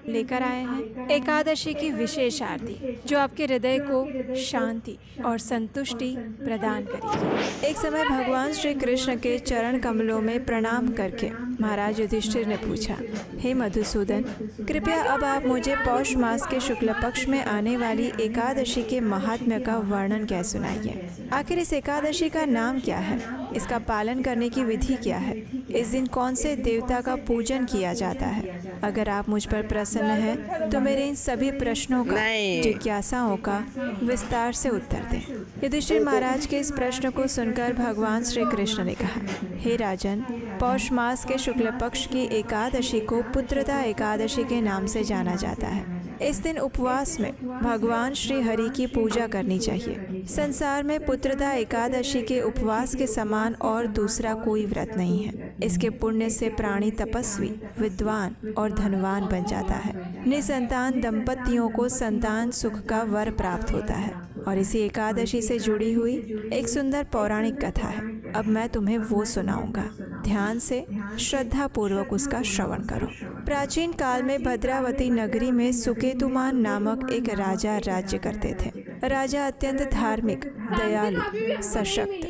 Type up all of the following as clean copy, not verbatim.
लेकर आए हैं एकादशी की विशेष आरती जो आपके हृदय को शांति और संतुष्टि प्रदान करेगी। एक समय भगवान श्री कृष्ण के चरण कमलों में प्रणाम करके महाराज युधिष्ठिर ने पूछा, हे मधुसूदन, कृपया अब आप मुझे पौष मास के शुक्ल पक्ष में आने वाली एकादशी के महात्म्य का वर्णन क्या सुनाइए। आखिर इस एकादशी का नाम क्या है, इसका पालन करने की विधि क्या है, इस दिन कौन से देवता का पूजन किया जाता है। अगर आप मुझ पर प्रसन्न हैं तो मेरे इन सभी प्रश्नों का, जिज्ञासाओं का विस्तार से उत्तर दें। युधिष्ठिर महाराज के इस प्रश्न को सुनकर भगवान श्री कृष्ण ने कहा, हे राजन, पौष मास के शुक्ल पक्ष की एकादशी को पुत्रदा एकादशी के नाम से जाना जाता है। इस दिन उपवास में भगवान श्री हरि की पूजा करनी चाहिए। संसार में पुत्रदा एकादशी के उपवास के समान और दूसरा कोई व्रत नहीं है। इसके पुण्य से प्राणी तपस्वी, विद्वान और धनवान बन जाता है। निसंतान दंपतियों को संतान सुख का वर प्राप्त होता है। और इसी एकादशी से जुड़ी हुई एक सुंदर पौराणिक कथा है। अब मैं तुम्हें वो सुनाऊंगा। ध्यान से श्रद्धा पूर्वक उसका श्रवण करो। प्राचीन काल में भद्रावती नगरी में सुकेतुमान नामक एक राजा राज्य करते थे। राजा अत्यंत धार्मिक, दयालु, सशक्त,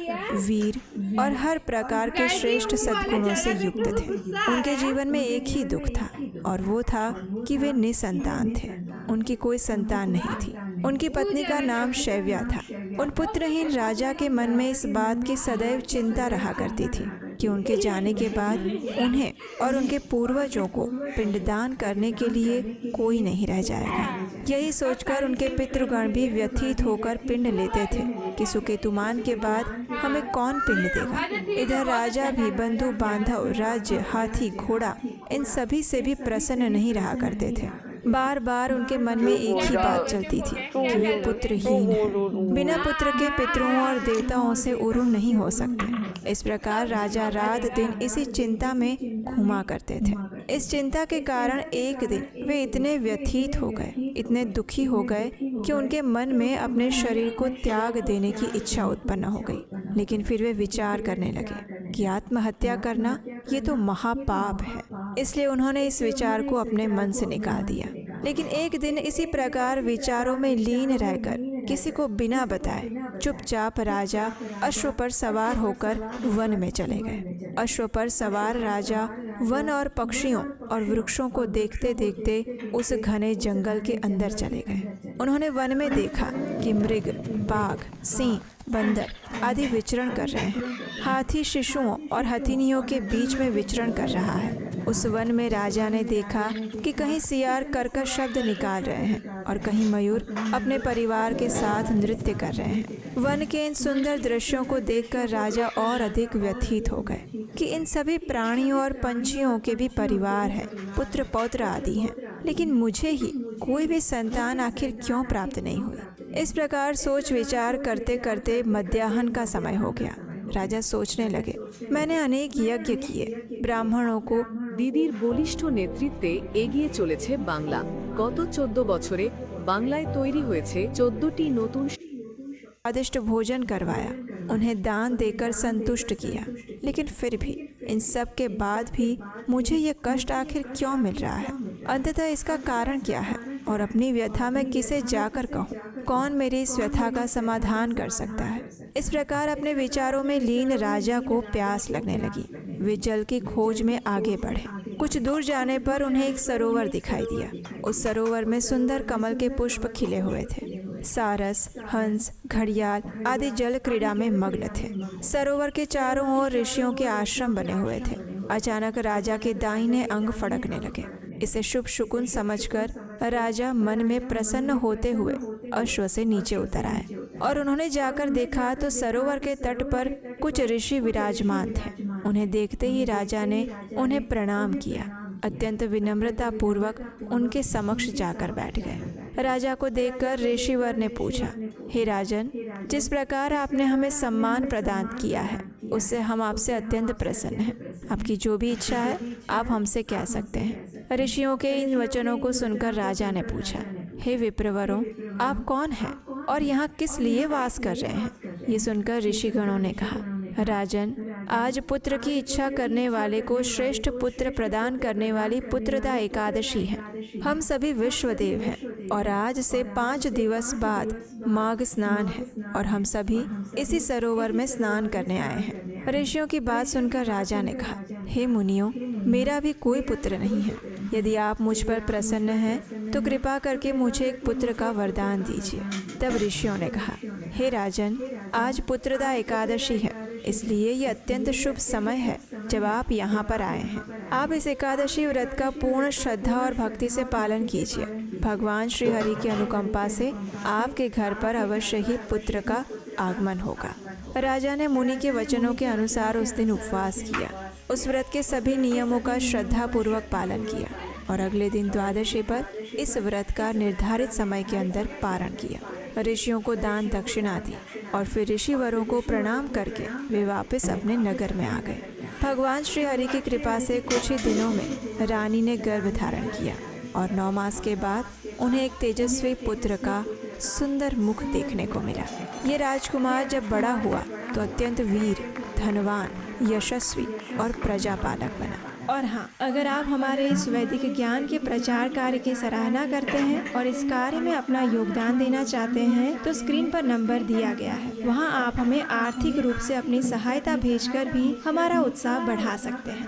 वीर और हर प्रकार के श्रेष्ठ सद्गुणों से युक्त थे। उनके जीवन में एक ही दुख था और वो था कि वे निसंतान थे। उनकी कोई संतान नहीं थी। उनकी पत्नी का नाम शैव्या था। उन पुत्रहीन राजा के मन में इस बात की सदैव चिंता रहा करती थी कि उनके जाने के बाद उन्हें और उनके पूर्वजों को पिंडदान करने के लिए कोई नहीं रह जाएगा। यही सोचकर उनके पितृगण भी व्यथित होकर पिंड लेते थे कि सुकेतुमान के बाद हमें कौन पिंड देगा। इधर राजा भी बंधु बांधव, राज्य, हाथी, घोड़ा इन सभी से भी प्रसन्न नहीं रहा करते थे। बार बार उनके मन में एक ही बात चलती थी कि वे पुत्रहीन हैं। बिना पुत्र के पितरों और देवताओं से उरुण नहीं हो सकते। इस प्रकार राजा रात दिन इसी चिंता में घूमा करते थे। इस चिंता के कारण एक दिन वे इतने व्यथित हो गए, इतने दुखी हो गए कि उनके मन में अपने शरीर को त्याग देने की इच्छा उत्पन्न हो गई। लेकिन फिर वे विचार करने लगे कि आत्महत्या करना ये तो महापाप है। इसलिए उन्होंने इस विचार को अपने मन से निकाल दिया। लेकिन एक दिन इसी प्रकार विचारों में लीन रहकर किसी को बिना बताए चुपचाप राजा अश्व पर सवार होकर वन में चले गए। अश्व पर सवार राजा वन और पक्षियों और वृक्षों को देखते देखते उस घने जंगल के अंदर चले गए। उन्होंने वन में देखा कि मृग, बाघ, सिंह, बंदर आदि विचरण कर रहे हैं। हाथी शिशुओं और हथिनियों के बीच में विचरण कर रहा है। उस वन में राजा ने देखा कि कहीं सियार कर्कश शब्द निकाल रहे हैं और कहीं मयूर अपने परिवार के साथ नृत्य कर रहे हैं। वन के इन सुंदर दृश्यों को देखकर राजा और अधिक व्यथित हो गए कि इन सभी प्राणियों और पंछियों के भी परिवार हैं, पुत्र पौत्र आदि हैं, लेकिन मुझे ही कोई भी संतान आखिर क्यों प्राप्त नहीं हुई। इस प्रकार सोच विचार करते करते मध्याह्न का समय हो गया। राजा सोचने लगे, मैंने अनेक यज्ञ किए, ब्राह्मणों को দিদির বলিষ্ঠ নেতৃত্বে এগিয়ে চলেছে বাংলা। গত 14 বছরে বাংলায় তৈরি হয়েছে 14টি নতুন स्वादिष्ट भोजन करवाया, उन्हें दान देकर संतुष्ट किया। लेकिन फिर भी इन सब के बाद भी मुझे ये कष्ट आखिर क्यों मिल रहा है। अंततः इसका कारण क्या है और अपनी व्यथा में किसे जाकर कहूँ। कौन मेरी इस व्यथा का समाधान कर सकता है। इस प्रकार अपने विचारों में लीन राजा को प्यास लगने लगी। वे जल की खोज में आगे बढ़े। कुछ दूर जाने पर उन्हें एक सरोवर दिखाई दिया। उस सरोवर में सुंदर कमल के पुष्प खिले हुए थे। सारस, हंस, घड़ियाल आदि जल क्रीड़ा में मग्न थे। सरोवर के चारों ओर ऋषियों के आश्रम बने हुए थे। अचानक राजा के दाहिने अंग फड़कने लगे। इसे शुभ शकुन समझकर राजा मन में प्रसन्न होते हुए अश्व से नीचे उतर आए और उन्होंने जाकर देखा तो सरोवर के तट पर कुछ ऋषि विराजमान थे। उन्हें देखते ही राजा ने उन्हें प्रणाम किया। अत्यंत विनम्रता पूर्वक उनके समक्ष जाकर बैठ गए। राजा को देखकर ऋषिवर ने पूछा, हे राजन, जिस प्रकार आपने हमें सम्मान प्रदान किया है उससे हम आपसे अत्यंत प्रसन्न हैं। आपकी जो भी इच्छा है आप हमसे कह सकते हैं। ऋषियों के इन वचनों को सुनकर राजा ने पूछा, हे विप्रवरों, आप कौन हैं और यहाँ किस लिए वास कर रहे हैं। ये सुनकर ऋषिगणों ने कहा, राजन, आज पुत्र की इच्छा करने वाले को श्रेष्ठ पुत्र प्रदान करने वाली पुत्रदा एकादशी है। हम सभी विश्वदेव हैं और आज से 5 दिवस बाद माघ स्नान है और हम सभी इसी सरोवर में स्नान करने आए हैं। ऋषियों की बात सुनकर राजा ने कहा, हे मुनियों, मेरा भी कोई पुत्र नहीं है। यदि आप मुझ पर प्रसन्न हैं तो कृपा करके मुझे एक पुत्र का वरदान दीजिए। तब ऋषियों ने कहा, हे राजन, आज पुत्रदा एकादशी है, इसलिए ये अत्यंत शुभ समय है जब आप यहाँ पर आए हैं। आप इस एकादशी व्रत का पूर्ण श्रद्धा और भक्ति से पालन कीजिए। भगवान श्री हरि की अनुकंपा से आपके घर पर अवश्य ही पुत्र का आगमन होगा। राजा ने मुनि के वचनों के अनुसार उस दिन उपवास किया। उस व्रत के सभी नियमों का श्रद्धा पूर्वक पालन किया और अगले दिन द्वादशी पर इस व्रत का निर्धारित समय के अंदर पारण किया। ऋषियों को दान दक्षिणा दी और फिर ऋषिवरों को प्रणाम करके वे वापस अपने नगर में आ गए। भगवान श्री हरि की कृपा से कुछ ही दिनों में रानी ने गर्भ धारण किया और 9 मास के बाद उन्हें एक तेजस्वी पुत्र का सुंदर मुख देखने को मिला। ये राजकुमार जब बड़ा हुआ तो अत्यंत वीर, धनवान, यशस्वी और प्रजापालक बना। और हाँ, अगर आप हमारे इस वैदिक ज्ञान के प्रचार कार्य की सराहना करते हैं और इस कार्य में अपना योगदान देना चाहते हैं तो स्क्रीन पर नंबर दिया गया है, वहाँ आप हमें आर्थिक रूप से अपनी सहायता भेजकर भी हमारा उत्साह बढ़ा सकते हैं।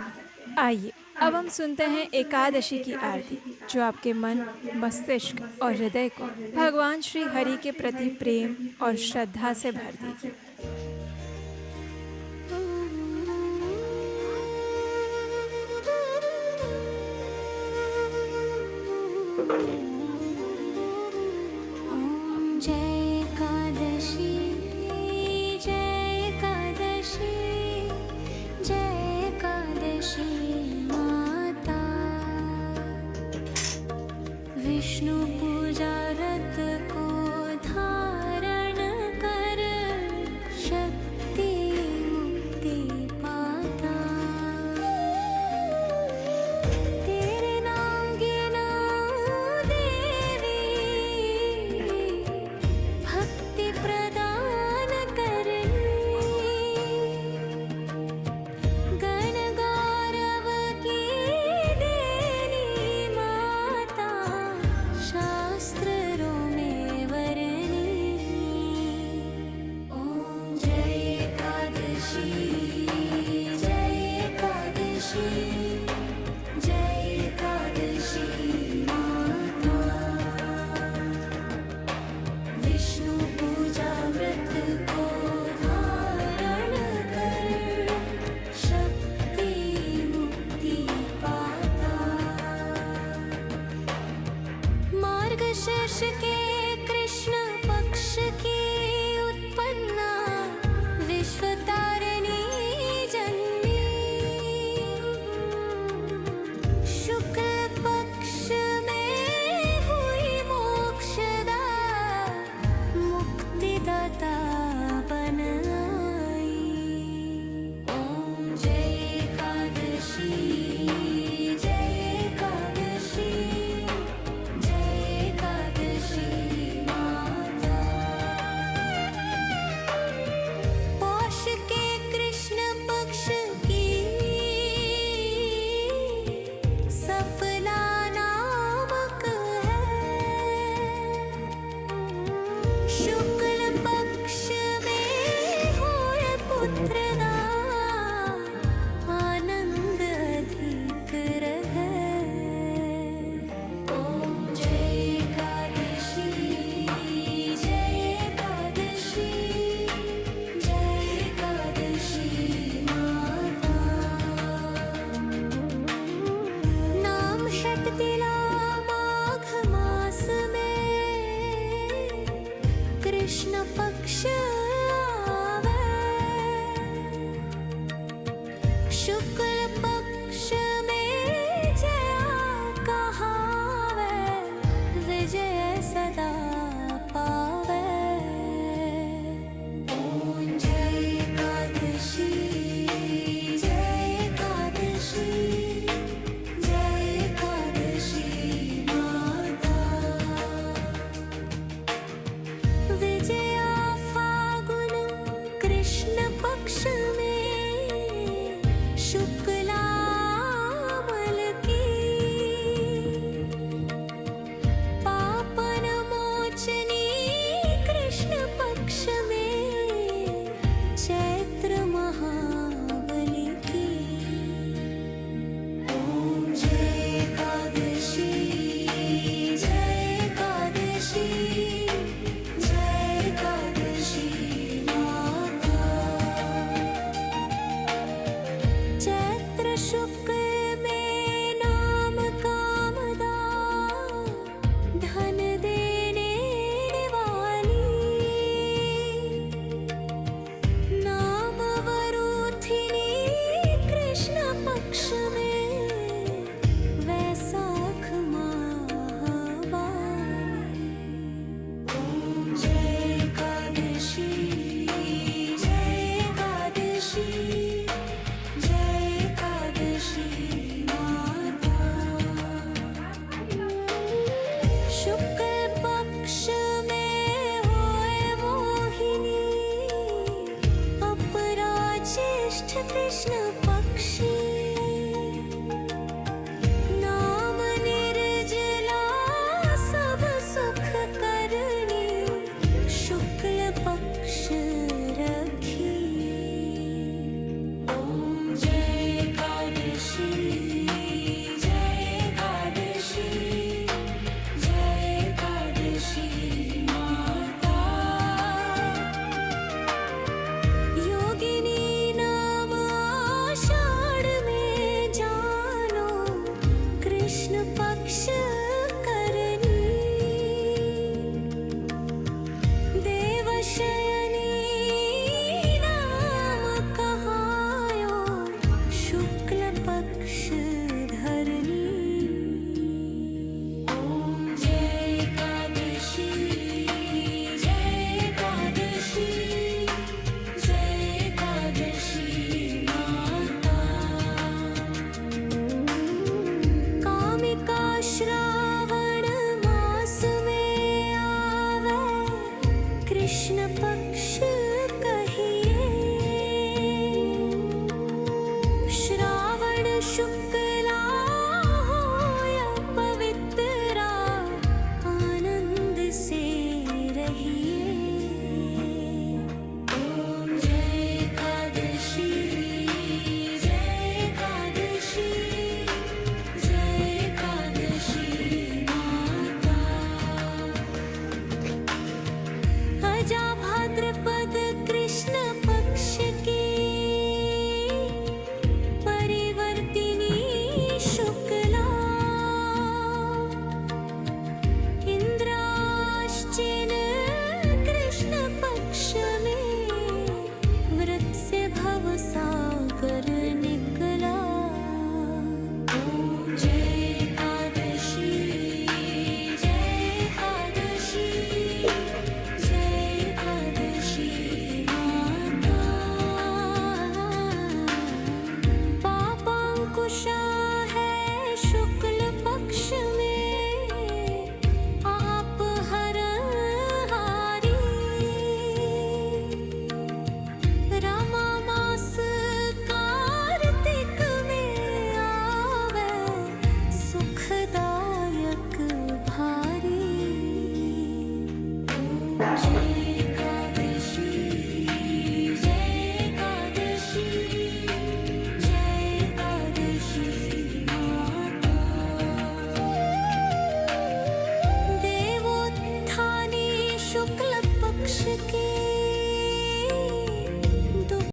आइए अब हम सुनते हैं एकादशी की आरती, जो आपके मन, मस्तिष्क और हृदय को भगवान श्री हरि के प्रति प्रेम और श्रद्धा से भर देगी। ओम जय एकादशी, जय एकादशी, जय एकादशी माता। विष्णु पूजा व्रत को धारण कर शक्ति मुक्ति पाता। तेरे नाम गिना देवी, भक्ति प्रदान करनी। गण गौरव की देनी माता, शास्त्रों में वर्णी। ओम जय एकादशी, जय एकादशी, जय एकादशी माता। विष्णु पूजा व्रत को धारण कर शक्ति मुक्ति पाता। मार्गशीर्ष के